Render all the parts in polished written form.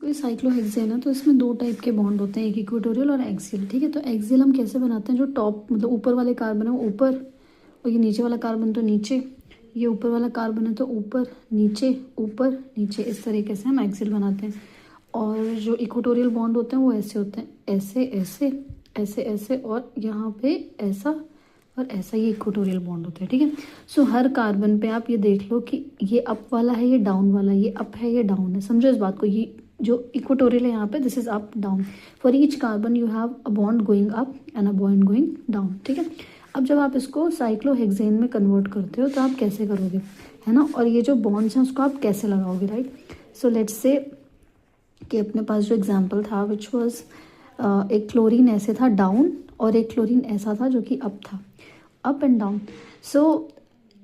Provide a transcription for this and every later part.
कोई साइक्लोहेक्सेन है तो इसमें दो टाइप के बॉन्ड होते हैं, एक इक्वेटोरियल और एक्सियल। ठीक है, तो एक्सियल हम कैसे बनाते हैं, जो टॉप मतलब ऊपर वाले कार्बन है वो ऊपर, और ये नीचे वाला कार्बन तो नीचे, ये ऊपर वाला कार्बन है तो ऊपर नीचे, इस तरीके से हम एक्सियल बनाते हैं। और जो इक्वेटोरियल बॉन्ड होते हैं वो ऐसे होते हैं, ऐसे ऐसे ऐसे ऐसे, और यहाँ पे ऐसा और ऐसा, ये इक्वेटोरियल बॉन्ड होते हैं। ठीक है, सो हर कार्बन पे आप ये देख लो कि ये अप वाला है, ये डाउन वाला, ये अप है, ये डाउन है। समझो इस बात को, ये जो इक्वेटोरियल है यहाँ पे, this is up down. For each carbon you have a bond going up and a bond going down. ठीक है, अब जब आप इसको साइक्लोहेक्सेन में कन्वर्ट करते हो तो आप कैसे करोगे, है ना, और ये जो बॉन्ड्स हैं उसको आप कैसे लगाओगे, राइट। सो लेट्स से कि अपने पास जो एग्जाम्पल था विच वॉज एक क्लोरीन ऐसे था डाउन और एक क्लोरीन ऐसा था जो कि अप था, अप एंड डाउन। सो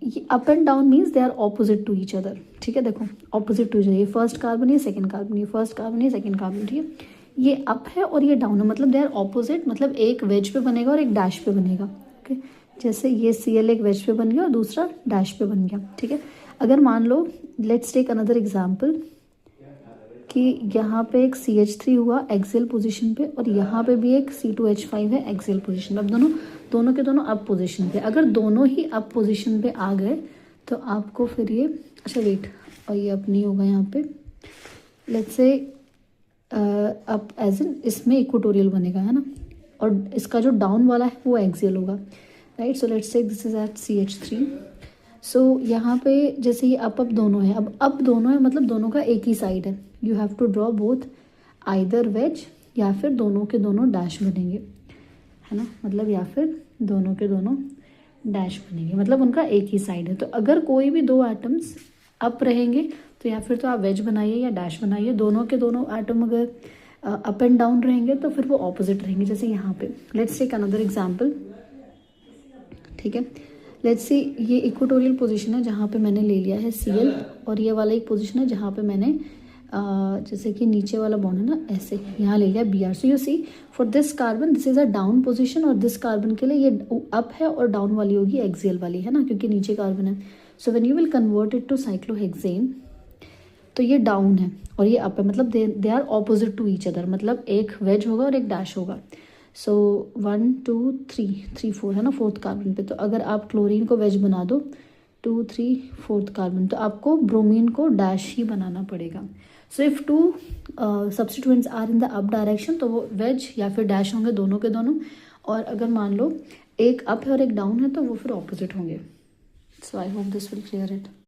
ये up and down means they are opposite to each other. ठीक है, देखो ऑपोजिट टू ईच अदर, ये फर्स्ट कार्बन, ये सेकंड कार्बन, ये फर्स्ट कार्बन, ये सेकंड कार्बन। ठीक है, ये अप है और ये डाउन है, मतलब दे आर ऑपोजिट, मतलब एक वेज पे बनेगा और एक डैश पे बनेगा। ओके, जैसे ये Cl एक वेज पे बन गया और दूसरा डैश पे बन गया। ठीक है, अगर मान लो लेट्स टेक अनदर एग्जाम्पल कि यहाँ पे एक CH3 हुआ एक्सियल पोजीशन पे और यहाँ पे भी एक C2H5 है एक्सियल पोजीशन पे। अब दोनों के दोनों अप पोजीशन पे, अगर दोनों ही अप पोजीशन पे आ गए तो आपको फिर ये, अच्छा वेट, और ये अप नहीं होगा यहाँ पे, let's say up as in इसमें इक्वेटोरियल बनेगा, है ना, और इसका जो डाउन वाला है वो एक्सियल होगा, right. So let's say this is at CH3। सो यहाँ पे जैसे ये अप दोनों है, अब अप दोनों है मतलब दोनों का एक ही साइड है, you have to draw both either wedge या फिर दोनों के दोनों डैश बनेंगे, है ना, मतलब या फिर दोनों के दोनों डैश बनेंगे, मतलब उनका एक ही साइड है। तो अगर कोई भी दो एटम्स अप रहेंगे तो या फिर तो आप वेज बनाइए या डैश बनाइए, दोनों के दोनों एटम अगर अप एंड डाउन रहेंगे तो फिर वो ऑपोजिट रहेंगे। जैसे यहाँ पे लेट्स टेक अनदर एग्जाम्पल। ठीक है, लेट्स सी ये इक्वेटोरियल पोजीशन है जहाँ पे मैंने ले लिया है Cl, और ये वाला एक पोजीशन है जहाँ पे मैंने जैसे कि नीचे वाला बॉन्ड है ना, ऐसे यहाँ ले लिया Br। So you see for this carbon this is a down position, और दिस कार्बन के लिए ये अप है और डाउन वाली होगी एक्सियल वाली, है ना, क्योंकि नीचे कार्बन है। So when you will convert it to cyclohexane तो ये डाउन है और ये अप है, मतलब they are opposite to each other, मतलब एक वेज होगा और एक डैश होगा। सो 1 2 3 4 है ना, फोर्थ कार्बन पे। तो अगर आप क्लोरीन को वेज बना दो 2 3 फोर्थ कार्बन, तो आपको ब्रोमीन को डैश ही बनाना पड़ेगा। So if two substituents are in the up direction तो वो वेज या फिर डैश होंगे दोनों के दोनों, और अगर मान लो एक अप है और एक डाउन है तो वो फिर ऑपोजिट होंगे। So I hope this will clear it.